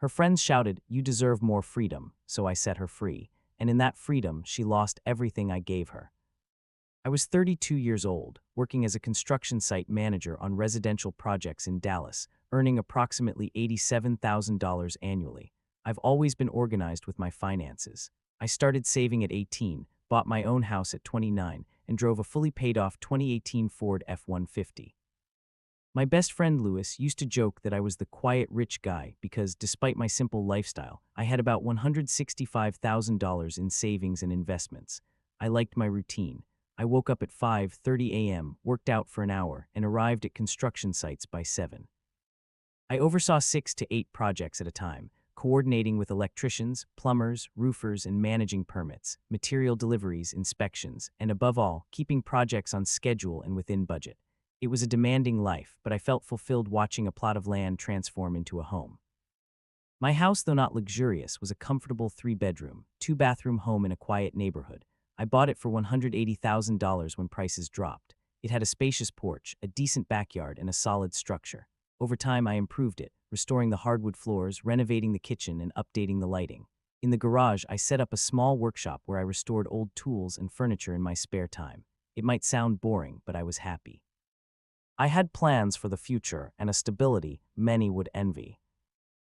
Her friends shouted, "You deserve more freedom," so I set her free, and in that freedom, she lost everything I gave her. I was 32 years old, working as a construction site manager on residential projects in Dallas, earning approximately $87,000 annually. I've always been organized with my finances. I started saving at 18, bought my own house at 29, and drove a fully paid-off 2018 Ford F-150. My best friend Lewis used to joke that I was the quiet rich guy because, despite my simple lifestyle, I had about $165,000 in savings and investments. I liked my routine. I woke up at 5:30 a.m., worked out for an hour, and arrived at construction sites by 7. I oversaw 6 to 8 projects at a time, coordinating with electricians, plumbers, roofers, and managing permits, material deliveries, inspections, and above all, keeping projects on schedule and within budget. It was a demanding life, but I felt fulfilled watching a plot of land transform into a home. My house, though not luxurious, was a comfortable 3-bedroom, 2-bathroom home in a quiet neighborhood. I bought it for $180,000 when prices dropped. It had a spacious porch, a decent backyard, and a solid structure. Over time, I improved it, restoring the hardwood floors, renovating the kitchen, and updating the lighting. In the garage, I set up a small workshop where I restored old tools and furniture in my spare time. It might sound boring, but I was happy. I had plans for the future and a stability many would envy.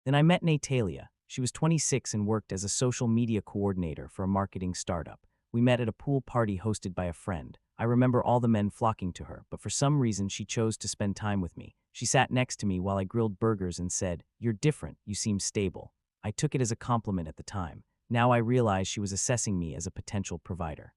Then I met Natalia. She was 26 and worked as a social media coordinator for a marketing startup. We met at a pool party hosted by a friend. I remember all the men flocking to her, but for some reason she chose to spend time with me. She sat next to me while I grilled burgers and said, "You're different, you seem stable." I took it as a compliment at the time. Now I realize she was assessing me as a potential provider.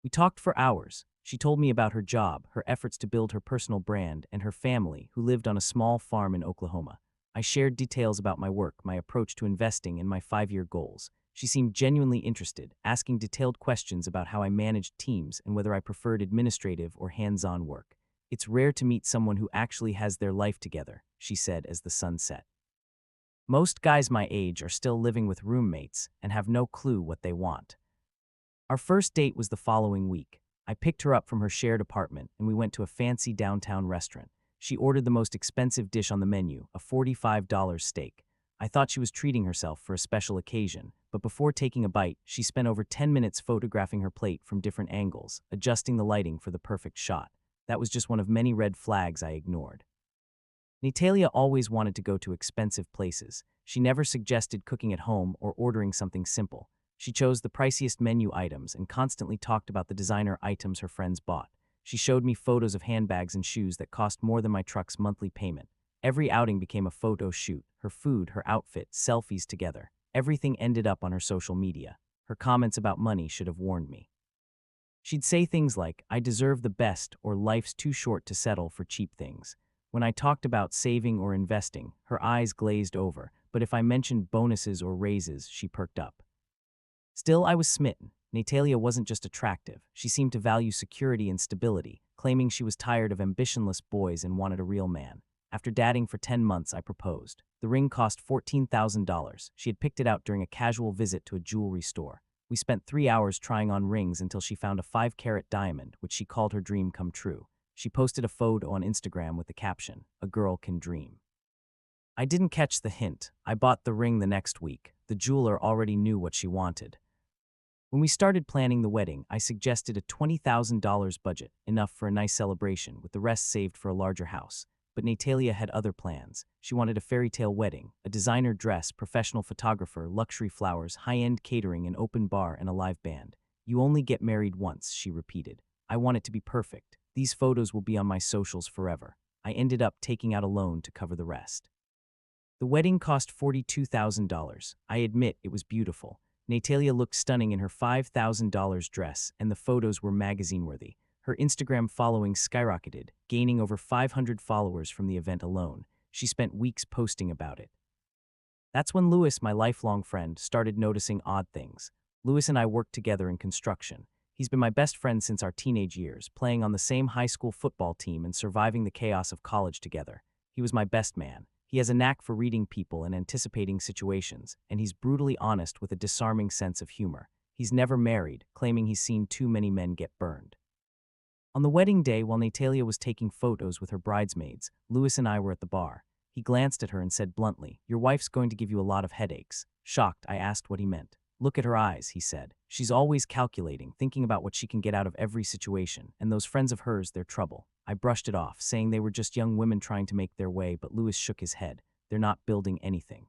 We talked for hours. She told me about her job, her efforts to build her personal brand, and her family, who lived on a small farm in Oklahoma. I shared details about my work, my approach to investing, and my 5-year goals. She seemed genuinely interested, asking detailed questions about how I managed teams and whether I preferred administrative or hands-on work. "It's rare to meet someone who actually has their life together," she said as the sun set. "Most guys my age are still living with roommates and have no clue what they want." Our first date was the following week. I picked her up from her shared apartment, and we went to a fancy downtown restaurant. She ordered the most expensive dish on the menu, a $45 steak. I thought she was treating herself for a special occasion, but before taking a bite, she spent over 10 minutes photographing her plate from different angles, adjusting the lighting for the perfect shot. That was just one of many red flags I ignored. Natalia always wanted to go to expensive places. She never suggested cooking at home or ordering something simple. She chose the priciest menu items and constantly talked about the designer items her friends bought. She showed me photos of handbags and shoes that cost more than my truck's monthly payment. Every outing became a photo shoot. Her food, her outfit, selfies together. Everything ended up on her social media. Her comments about money should have warned me. She'd say things like, "I deserve the best," or "Life's too short to settle for cheap things." When I talked about saving or investing, her eyes glazed over, but if I mentioned bonuses or raises, she perked up. Still, I was smitten. Natalia wasn't just attractive. She seemed to value security and stability, claiming she was tired of ambitionless boys and wanted a real man. After dating for 10 months, I proposed. The ring cost $14,000. She had picked it out during a casual visit to a jewelry store. We spent 3 hours trying on rings until she found a 5-carat diamond, which she called her dream come true. She posted a photo on Instagram with the caption, "A girl can dream." I didn't catch the hint. I bought the ring the next week. The jeweler already knew what she wanted. When we started planning the wedding, I suggested a $20,000 budget, enough for a nice celebration, with the rest saved for a larger house. But Natalia had other plans. She wanted a fairy tale wedding, a designer dress, professional photographer, luxury flowers, high-end catering, an open bar, and a live band. "You only get married once," she repeated. "I want it to be perfect. These photos will be on my socials forever." I ended up taking out a loan to cover the rest. The wedding cost $42,000. I admit it was beautiful. Natalia looked stunning in her $5,000 dress, and the photos were magazine-worthy. Her Instagram following skyrocketed, gaining over 500 followers from the event alone. She spent weeks posting about it. That's when Lewis, my lifelong friend, started noticing odd things. Lewis and I worked together in construction. He's been my best friend since our teenage years, playing on the same high school football team and surviving the chaos of college together. He was my best man. He has a knack for reading people and anticipating situations, and he's brutally honest with a disarming sense of humor. He's never married, claiming he's seen too many men get burned. On the wedding day, while Natalia was taking photos with her bridesmaids, Lewis and I were at the bar. He glanced at her and said bluntly, "Your wife's going to give you a lot of headaches." Shocked, I asked what he meant. "Look at her eyes," he said. "She's always calculating, thinking about what she can get out of every situation, and those friends of hers, they're trouble." I brushed it off, saying they were just young women trying to make their way, but Lewis shook his head. "They're not building anything.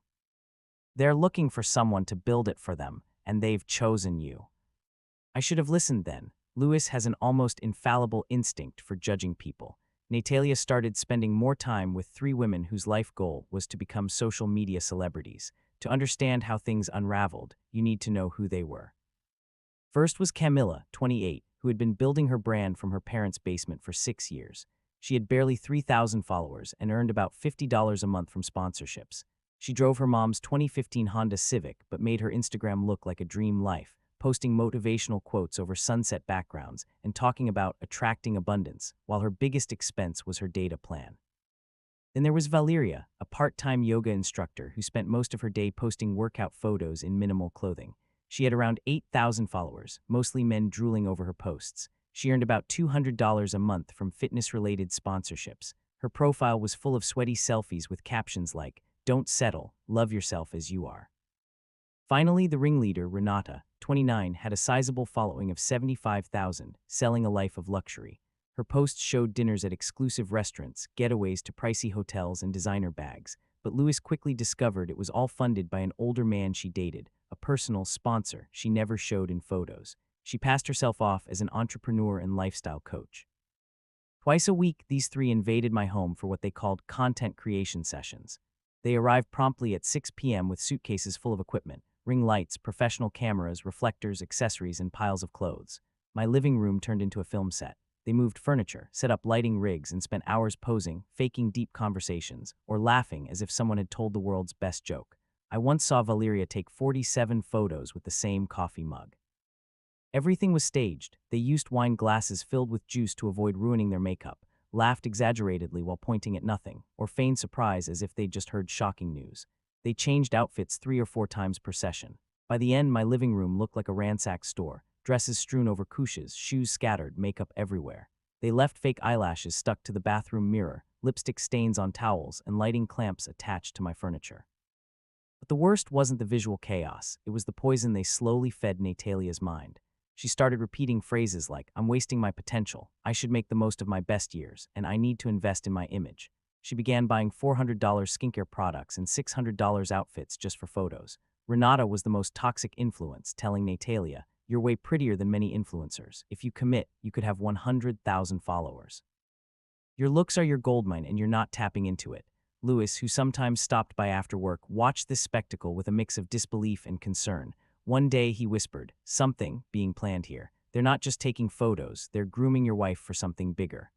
They're looking for someone to build it for them, and they've chosen you." I should have listened then. Lewis has an almost infallible instinct for judging people. Natalia started spending more time with 3 women whose life goal was to become social media celebrities. To understand how things unraveled, you need to know who they were. First was Camilla, 28, who had been building her brand from her parents' basement for 6 years. She had barely 3,000 followers and earned about $50 a month from sponsorships. She drove her mom's 2015 Honda Civic but made her Instagram look like a dream life, posting motivational quotes over sunset backgrounds and talking about attracting abundance, while her biggest expense was her data plan. Then there was Valeria, a part-time yoga instructor who spent most of her day posting workout photos in minimal clothing. She had around 8,000 followers, mostly men drooling over her posts. She earned about $200 a month from fitness-related sponsorships. Her profile was full of sweaty selfies with captions like, "Don't settle, love yourself as you are." Finally, the ringleader, Renata, 29, had a sizable following of 75,000, selling a life of luxury. Her posts showed dinners at exclusive restaurants, getaways to pricey hotels, and designer bags. But Lewis quickly discovered it was all funded by an older man she dated, a personal sponsor she never showed in photos. She passed herself off as an entrepreneur and lifestyle coach. Twice a week, these 3 invaded my home for what they called content creation sessions. They arrived promptly at 6 p.m. with suitcases full of equipment, ring lights, professional cameras, reflectors, accessories, and piles of clothes. My living room turned into a film set. They moved furniture, set up lighting rigs, and spent hours posing, faking deep conversations, or laughing as if someone had told the world's best joke. I once saw Valeria take 47 photos with the same coffee mug. Everything was staged. They used wine glasses filled with juice to avoid ruining their makeup, laughed exaggeratedly while pointing at nothing, or feigned surprise as if they'd just heard shocking news. They changed outfits 3 or 4 times per session. By the end, my living room looked like a ransacked store. Dresses strewn over couches, shoes scattered, makeup everywhere. They left fake eyelashes stuck to the bathroom mirror, lipstick stains on towels, and lighting clamps attached to my furniture. But the worst wasn't the visual chaos, it was the poison they slowly fed Natalia's mind. She started repeating phrases like, "I'm wasting my potential, I should make the most of my best years, and I need to invest in my image." She began buying $400 skincare products and $600 outfits just for photos. Renata was the most toxic influence, telling Natalia, "You're way prettier than many influencers. If you commit, you could have 100,000 followers. Your looks are your goldmine and you're not tapping into it." Lewis, who sometimes stopped by after work, watched this spectacle with a mix of disbelief and concern. One day he whispered, "Something being planned here. They're not just taking photos, they're grooming your wife for something bigger."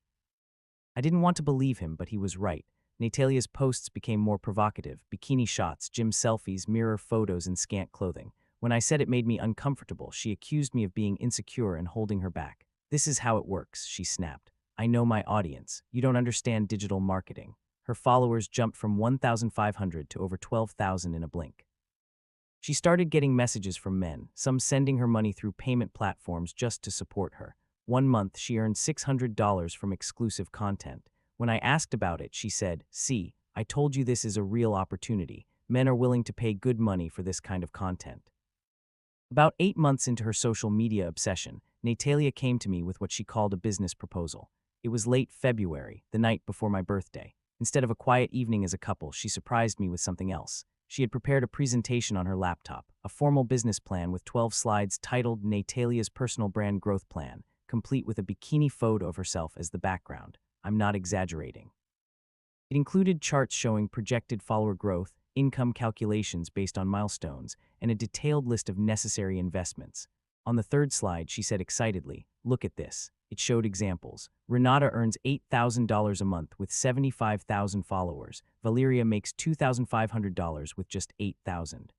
I didn't want to believe him, but he was right. Natalia's posts became more provocative: bikini shots, gym selfies, mirror photos, and scant clothing. When I said it made me uncomfortable, she accused me of being insecure and holding her back. "This is how it works," she snapped. "I know my audience. You don't understand digital marketing." Her followers jumped from 1,500 to over 12,000 in a blink. She started getting messages from men, some sending her money through payment platforms just to support her. One month, she earned $600 from exclusive content. When I asked about it, she said, "See, I told you this is a real opportunity. Men are willing to pay good money for this kind of content." About 8 months into her social media obsession, Natalia came to me with what she called a business proposal. It was late February, the night before my birthday. Instead of a quiet evening as a couple, she surprised me with something else. She had prepared a presentation on her laptop, a formal business plan with 12 slides titled Natalia's Personal Brand Growth Plan, complete with a bikini photo of herself as the background. I'm not exaggerating. It included charts showing projected follower growth, income calculations based on milestones, and a detailed list of necessary investments. On the 3rd slide, she said excitedly, "Look at this." It showed examples. Renata earns $8,000 a month with 75,000 followers. Valeria makes $2,500 with just 8,000.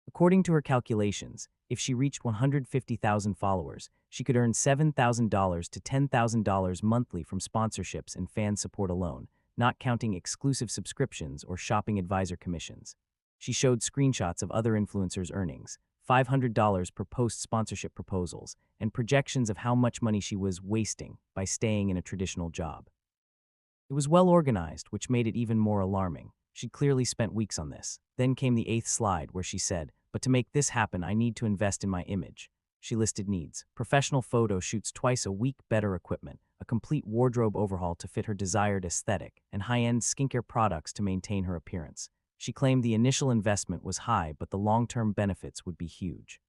According to her calculations, if she reached 150,000 followers, she could earn $7,000 to $10,000 monthly from sponsorships and fan support alone, not counting exclusive subscriptions or shopping advisor commissions. She showed screenshots of other influencers' earnings, $500 per post-sponsorship proposals, and projections of how much money she was wasting by staying in a traditional job. It was well organized, which made it even more alarming. She'd clearly spent weeks on this. Then came the 8th slide, where she said, "But to make this happen, I need to invest in my image." She listed needs: professional photo shoots twice a week, better equipment, a complete wardrobe overhaul to fit her desired aesthetic, and high-end skincare products to maintain her appearance. She claimed the initial investment was high, but the long-term benefits would be huge.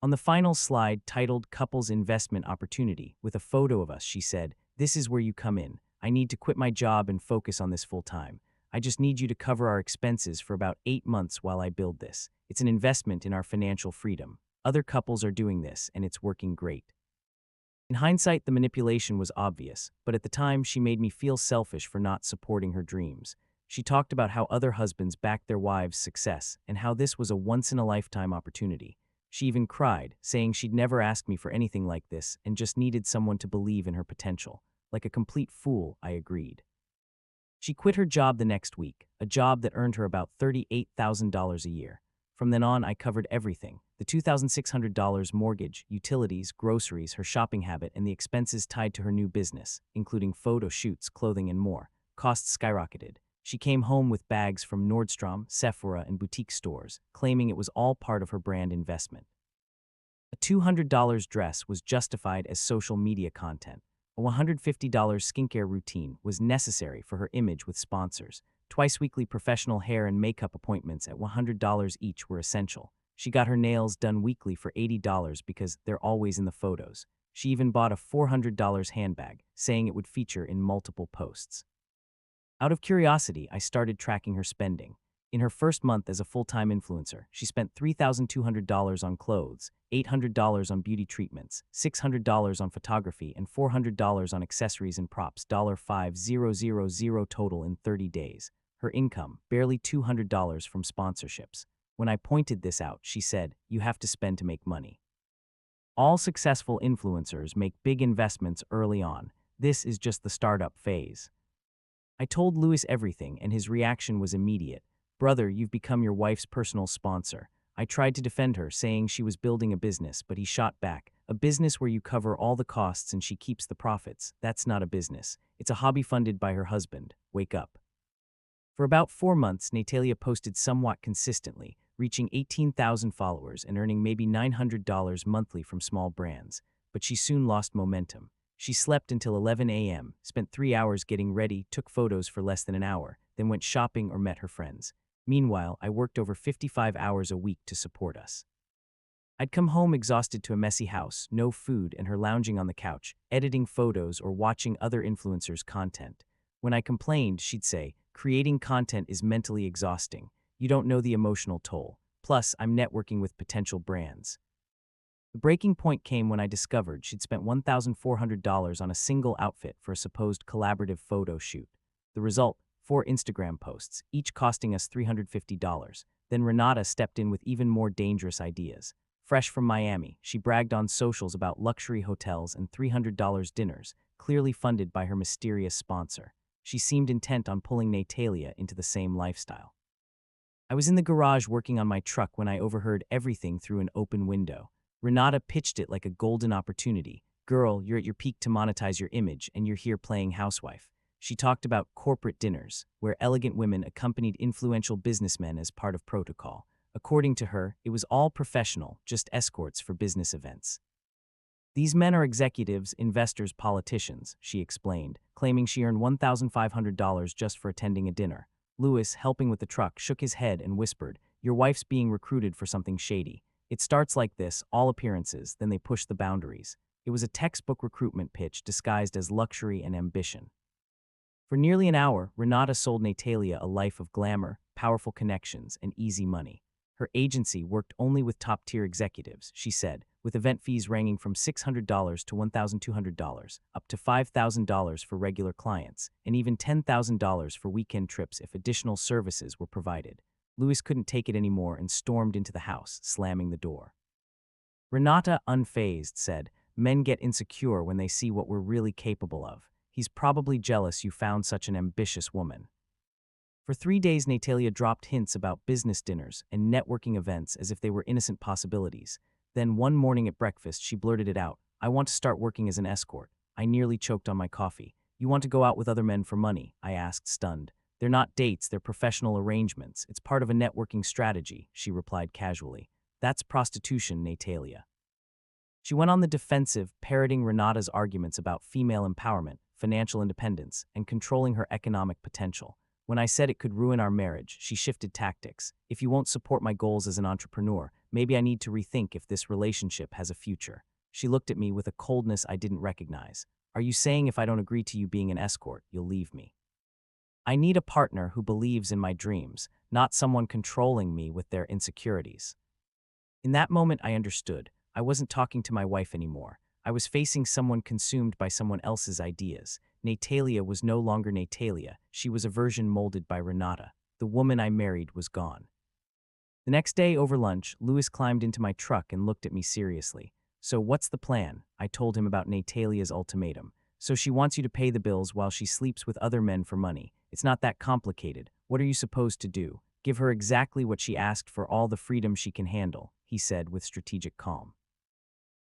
On the final slide, titled Couples Investment Opportunity, with a photo of us, she said, "This is where you come in. I need to quit my job and focus on this full-time. I just need you to cover our expenses for about 8 months while I build this. It's an investment in our financial freedom. Other couples are doing this, and it's working great." In hindsight, the manipulation was obvious, but at the time, she made me feel selfish for not supporting her dreams. She talked about how other husbands backed their wives' success and how this was a once-in-a-lifetime opportunity. She even cried, saying she'd never asked me for anything like this and just needed someone to believe in her potential. Like a complete fool, I agreed. She quit her job the next week, a job that earned her about $38,000 a year. From then on, I covered everything: the $2,600 mortgage, utilities, groceries, her shopping habit, and the expenses tied to her new business, including photo shoots, clothing, and more. Costs skyrocketed. She came home with bags from Nordstrom, Sephora, and boutique stores, claiming it was all part of her brand investment. A $200 dress was justified as social media content. A $150 skincare routine was necessary for her image with sponsors. Twice-weekly professional hair and makeup appointments at $100 each were essential. She got her nails done weekly for $80 because they're always in the photos. She even bought a $400 handbag, saying it would feature in multiple posts. Out of curiosity, I started tracking her spending. In her first month as a full-time influencer, she spent $3,200 on clothes, $800 on beauty treatments, $600 on photography, and $400 on accessories and props, $5,000 total in 30 days. Her income, barely $200 from sponsorships. When I pointed this out, she said, "You have to spend to make money." All successful influencers make big investments early on. This is just the startup phase. I told Louis everything, and his reaction was immediate. "Brother, you've become your wife's personal sponsor." I tried to defend her, saying she was building a business, but he shot back. "A business where you cover all the costs and she keeps the profits. That's not a business. It's a hobby funded by her husband. Wake up." For about 4 months, Natalia posted somewhat consistently, reaching 18,000 followers and earning maybe $900 monthly from small brands. But she soon lost momentum. She slept until 11 a.m., spent 3 hours getting ready, took photos for less than an hour, then went shopping or met her friends. Meanwhile, I worked over 55 hours a week to support us. I'd come home exhausted to a messy house, no food, and her lounging on the couch, editing photos or watching other influencers' content. When I complained, she'd say, "Creating content is mentally exhausting. You don't know the emotional toll. Plus, I'm networking with potential brands." The breaking point came when I discovered she'd spent $1,400 on a single outfit for a supposed collaborative photo shoot. The result: 4 Instagram posts, each costing us $350. Then Renata stepped in with even more dangerous ideas. Fresh from Miami, she bragged on socials about luxury hotels and $300 dinners, clearly funded by her mysterious sponsor. She seemed intent on pulling Natalia into the same lifestyle. I was in the garage working on my truck when I overheard everything through an open window. Renata pitched it like a golden opportunity. "Girl, you're at your peak to monetize your image, and you're here playing housewife." She talked about corporate dinners, where elegant women accompanied influential businessmen as part of protocol. According to her, it was all professional, just escorts for business events. "These men are executives, investors, politicians," she explained, claiming she earned $1,500 just for attending a dinner. Louis, helping with the truck, shook his head and whispered, "Your wife's being recruited for something shady. It starts like this, all appearances, then they push the boundaries." It was a textbook recruitment pitch disguised as luxury and ambition. For nearly an hour, Renata sold Natalia a life of glamour, powerful connections, and easy money. Her agency worked only with top-tier executives, she said, with event fees ranging from $600 to $1,200, up to $5,000 for regular clients, and even $10,000 for weekend trips if additional services were provided. Louis couldn't take it anymore and stormed into the house, slamming the door. Renata, unfazed, said, "Men get insecure when they see what we're really capable of. He's probably jealous you found such an ambitious woman." For 3 days, Natalia dropped hints about business dinners and networking events as if they were innocent possibilities. Then one morning at breakfast, she blurted it out, "I want to start working as an escort." I nearly choked on my coffee. You want to go out with other men for money? I asked, stunned. They're not dates, they're professional arrangements. It's part of a networking strategy, she replied casually. That's prostitution, Natalia. She went on the defensive, parroting Renata's arguments about female empowerment, financial independence, and controlling her economic potential. When I said it could ruin our marriage, she shifted tactics. If you won't support my goals as an entrepreneur, maybe I need to rethink if this relationship has a future. She looked at me with a coldness I didn't recognize. Are you saying if I don't agree to you being an escort, you'll leave me? I need a partner who believes in my dreams, not someone controlling me with their insecurities. In that moment, I understood. I wasn't talking to my wife anymore. I was facing someone consumed by someone else's ideas. Natalia was no longer Natalia. She was a version molded by Renata. The woman I married was gone. The next day over lunch, Louis climbed into my truck and looked at me seriously. So what's the plan? I told him about Natalia's ultimatum. So she wants you to pay the bills while she sleeps with other men for money. It's not that complicated. What are you supposed to do? Give her exactly what she asked for all the freedom she can handle, he said with strategic calm.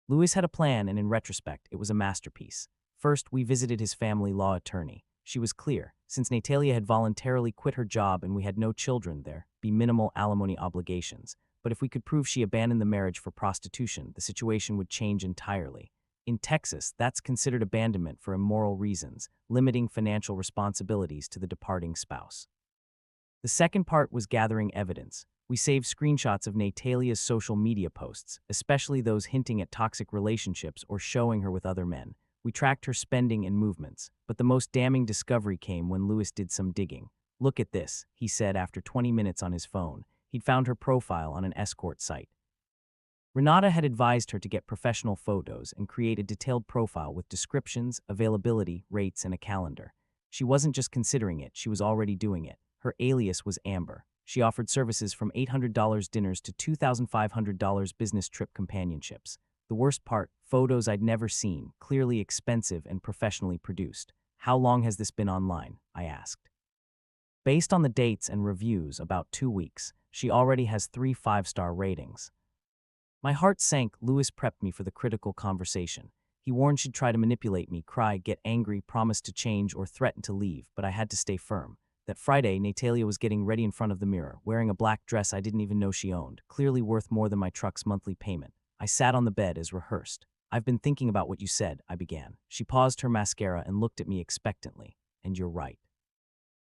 Louis had a plan, and in retrospect, it was a masterpiece. First, we visited his family law attorney. She was clear. Since Natalia had voluntarily quit her job and we had no children, there'd be minimal alimony obligations. But if we could prove she abandoned the marriage for prostitution, the situation would change entirely. In Texas, that's considered abandonment for immoral reasons, limiting financial responsibilities to the departing spouse. The second part was gathering evidence. We saved screenshots of Natalia's social media posts, especially those hinting at toxic relationships or showing her with other men. We tracked her spending and movements, but the most damning discovery came when Louis did some digging. Look at this, he said after 20 minutes on his phone. He'd found her profile on an escort site. Renata had advised her to get professional photos and create a detailed profile with descriptions, availability, rates, and a calendar. She wasn't just considering it, she was already doing it. Her alias was Amber. She offered services from $800 dinners to $2,500 business trip companionships. The worst part, photos I'd never seen, clearly expensive and professionally produced. How long has this been online? I asked. Based on the dates and reviews, about 2 weeks. She already has 3 5-star ratings. My heart sank. Louis prepped me for the critical conversation. He warned she'd try to manipulate me, cry, get angry, promise to change, or threaten to leave, but I had to stay firm. That Friday, Natalia was getting ready in front of the mirror, wearing a black dress I didn't even know she owned, clearly worth more than my truck's monthly payment. I sat on the bed as rehearsed. I've been thinking about what you said, I began. She paused her mascara and looked at me expectantly. And you're right.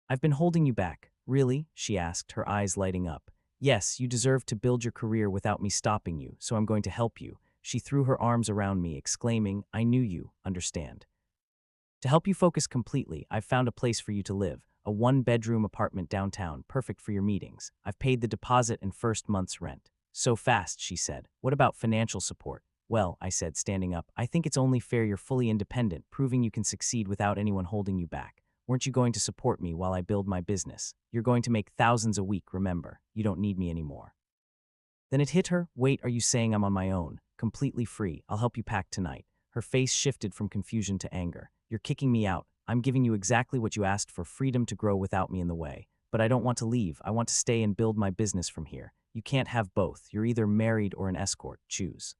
I've been holding you back. Really? She asked, her eyes lighting up. Yes, you deserve to build your career without me stopping you, so I'm going to help you. She threw her arms around me, exclaiming, I knew you, understand. To help you focus completely, I've found a place for you to live, a 1-bedroom apartment downtown, perfect for your meetings. I've paid the deposit and first month's rent. So fast, she said. What about financial support? Well, I said, standing up, I think it's only fair you're fully independent, proving you can succeed without anyone holding you back. Weren't you going to support me while I build my business? You're going to make thousands a week, remember. You don't need me anymore. Then it hit her. Wait, are you saying I'm on my own? Completely free. I'll help you pack tonight. Her face shifted from confusion to anger. You're kicking me out. I'm giving you exactly what you asked for, freedom to grow without me in the way. But I don't want to leave. I want to stay and build my business from here. You can't have both. You're either married or an escort. Choose.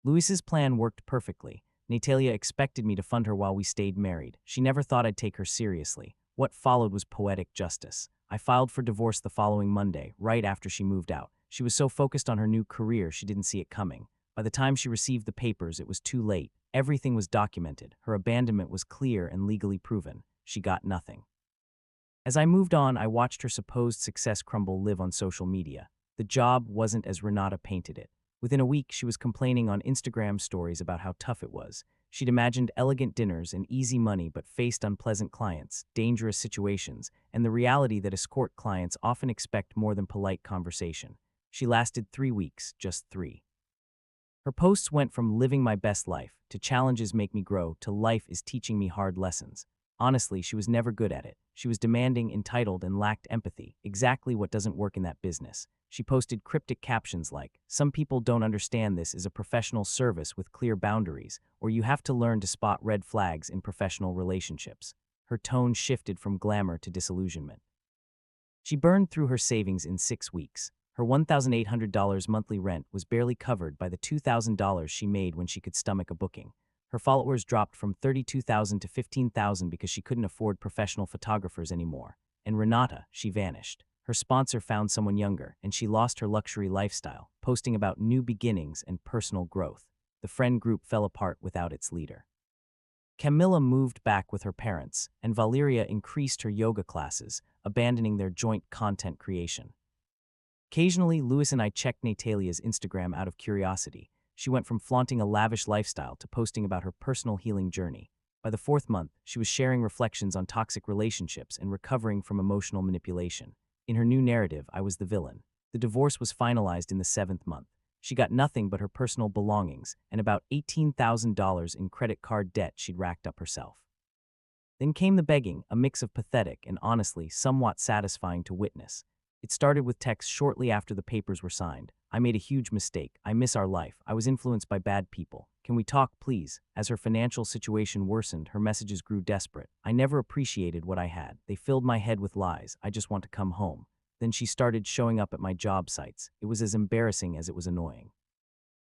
Louis's plan worked perfectly. Natalia expected me to fund her while we stayed married. She never thought I'd take her seriously. What followed was poetic justice. I filed for divorce the following Monday, right after she moved out. She was so focused on her new career she didn't see it coming. By the time she received the papers, it was too late. Everything was documented. Her abandonment was clear and legally proven. She got nothing. As I moved on, I watched her supposed success crumble live on social media. The job wasn't as Renata painted it. Within a week, she was complaining on Instagram stories about how tough it was. She'd imagined elegant dinners and easy money but faced unpleasant clients, dangerous situations, and the reality that escort clients often expect more than polite conversation. She lasted 3 weeks, just 3. Her posts went from living my best life, to challenges make me grow, to life is teaching me hard lessons. Honestly, she was never good at it. She was demanding, entitled, and lacked empathy, exactly what doesn't work in that business. She posted cryptic captions like, some people don't understand this is a professional service with clear boundaries, or you have to learn to spot red flags in professional relationships. Her tone shifted from glamour to disillusionment. She burned through her savings in 6 weeks. Her $1,800 monthly rent was barely covered by the $2,000 she made when she could stomach a booking. Her followers dropped from 32,000 to 15,000 because she couldn't afford professional photographers anymore. And Renata, she vanished. Her sponsor found someone younger, and she lost her luxury lifestyle, posting about new beginnings and personal growth. The friend group fell apart without its leader. Camilla moved back with her parents, and Valeria increased her yoga classes, abandoning their joint content creation. Occasionally, Louis and I checked Natalia's Instagram out of curiosity. She went from flaunting a lavish lifestyle to posting about her personal healing journey. By the 4th month, she was sharing reflections on toxic relationships and recovering from emotional manipulation. In her new narrative, I was the villain. The divorce was finalized in the 7th month. She got nothing but her personal belongings and about $18,000 in credit card debt she'd racked up herself. Then came the begging, a mix of pathetic and honestly somewhat satisfying to witness. It started with texts shortly after the papers were signed. I made a huge mistake. I miss our life. I was influenced by bad people. Can we talk, please? As her financial situation worsened, her messages grew desperate. I never appreciated what I had. They filled my head with lies. I just want to come home. Then she started showing up at my job sites. It was as embarrassing as it was annoying.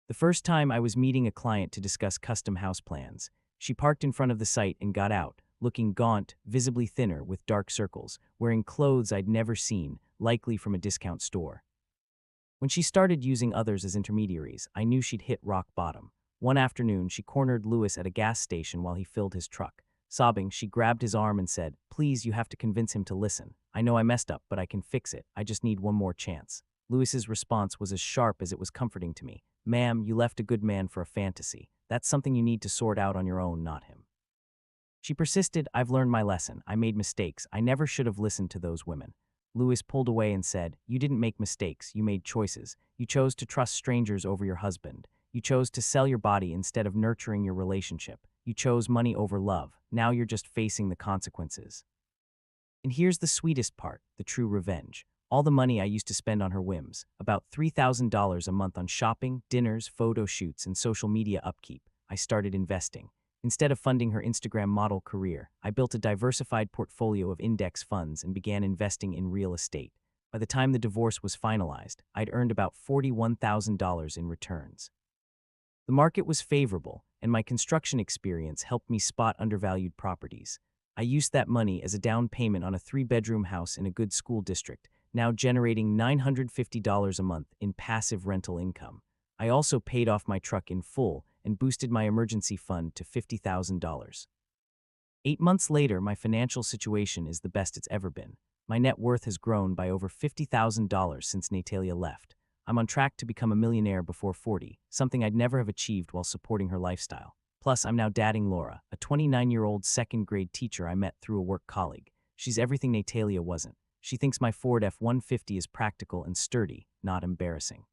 The first time I was meeting a client to discuss custom house plans, she parked in front of the site and got out, looking gaunt, visibly thinner with dark circles, wearing clothes I'd never seen, likely from a discount store. When she started using others as intermediaries, I knew she'd hit rock bottom. One afternoon, she cornered Louis at a gas station while he filled his truck. Sobbing, she grabbed his arm and said, "Please, you have to convince him to listen. I know I messed up, but I can fix it. I just need one more chance." Louis's response was as sharp as it was comforting to me. "Ma'am, you left a good man for a fantasy. That's something you need to sort out on your own, not him." She persisted. "I've learned my lesson. I made mistakes. I never should have listened to those women." Louis pulled away and said, "You didn't make mistakes. You made choices. You chose to trust strangers over your husband. You chose to sell your body instead of nurturing your relationship. You chose money over love. Now you're just facing the consequences." And here's the sweetest part, the true revenge. All the money I used to spend on her whims, about $3,000 a month on shopping, dinners, photo shoots, and social media upkeep, I started investing. Instead of funding her Instagram model career, I built a diversified portfolio of index funds and began investing in real estate. By the time the divorce was finalized, I'd earned about $41,000 in returns. The market was favorable, and my construction experience helped me spot undervalued properties. I used that money as a down payment on a 3-bedroom house in a good school district, now generating $950 a month in passive rental income. I also paid off my truck in full and boosted my emergency fund to $50,000. 8 months later, my financial situation is the best it's ever been. My net worth has grown by over $50,000 since Natalia left. I'm on track to become a millionaire before 40, something I'd never have achieved while supporting her lifestyle. Plus, I'm now dating Laura, a 29-year-old 2nd-grade teacher I met through a work colleague. She's everything Natalia wasn't. She thinks my Ford F-150 is practical and sturdy, not embarrassing.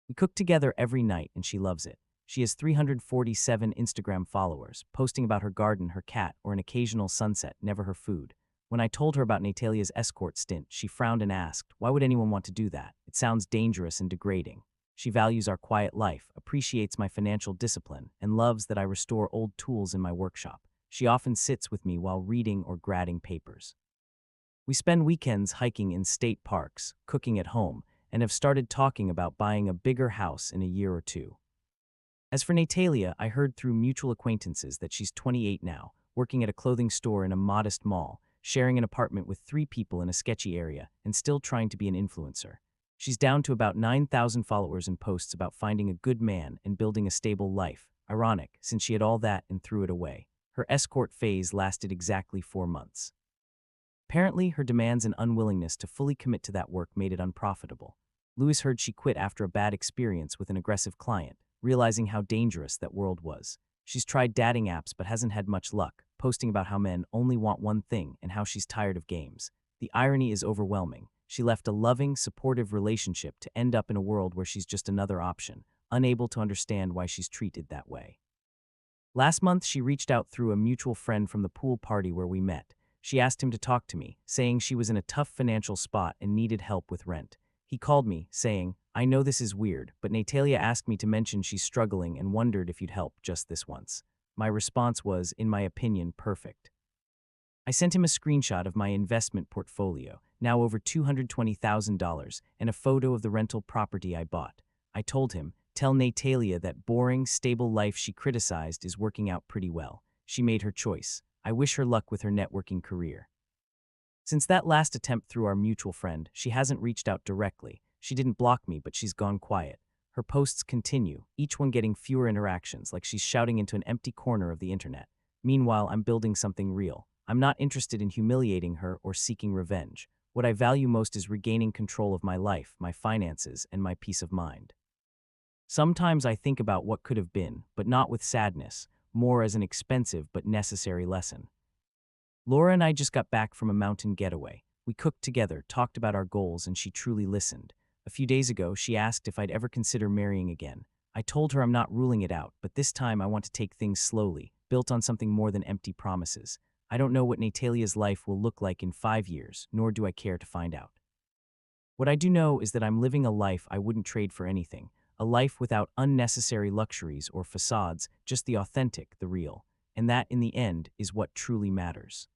We cook together every night and she loves it. She has 347 Instagram followers, posting about her garden, her cat, or an occasional sunset, never her food. When I told her about Natalia's escort stint, she frowned and asked, "Why would anyone want to do that? It sounds dangerous and degrading." She values our quiet life, appreciates my financial discipline, and loves that I restore old tools in my workshop. She often sits with me while reading or grading papers. We spend weekends hiking in state parks, cooking at home, and have started talking about buying a bigger house in a year or two. As for Natalia, I heard through mutual acquaintances that she's 28 now, working at a clothing store in a modest mall, sharing an apartment with 3 people in a sketchy area, and still trying to be an influencer. She's down to about 9,000 followers and posts about finding a good man and building a stable life. Ironic, since she had all that and threw it away. Her escort phase lasted exactly 4 months. Apparently, her demands and unwillingness to fully commit to that work made it unprofitable. Louis heard she quit after a bad experience with an aggressive client, realizing how dangerous that world was. She's tried dating apps but hasn't had much luck, posting about how men only want one thing and how she's tired of games. The irony is overwhelming. She left a loving, supportive relationship to end up in a world where she's just another option, unable to understand why she's treated that way. Last month, she reached out through a mutual friend from the pool party where we met. She asked him to talk to me, saying she was in a tough financial spot and needed help with rent. He called me, saying, "I know this is weird, but Natalia asked me to mention she's struggling and wondered if you'd help just this once." My response was, in my opinion, perfect. I sent him a screenshot of my investment portfolio, now over $220,000, and a photo of the rental property I bought. I told him, Tell Natalia that boring, stable life she criticized is working out pretty well. She made her choice. I wish her luck with her networking career. Since that last attempt through our mutual friend, she hasn't reached out directly. She didn't block me, but she's gone quiet. Her posts continue, each one getting fewer interactions, like she's shouting into an empty corner of the internet. Meanwhile, I'm building something real. I'm not interested in humiliating her or seeking revenge. What I value most is regaining control of my life, my finances, and my peace of mind. Sometimes I think about what could have been, but not with sadness, more as an expensive but necessary lesson. Laura and I just got back from a mountain getaway. We cooked together, talked about our goals, and she truly listened. A few days ago, she asked if I'd ever consider marrying again. I told her I'm not ruling it out, but this time I want to take things slowly, built on something more than empty promises. I don't know what Natalia's life will look like in 5 years, nor do I care to find out. What I do know is that I'm living a life I wouldn't trade for anything, a life without unnecessary luxuries or facades, just the authentic, the real. And that, in the end, is what truly matters.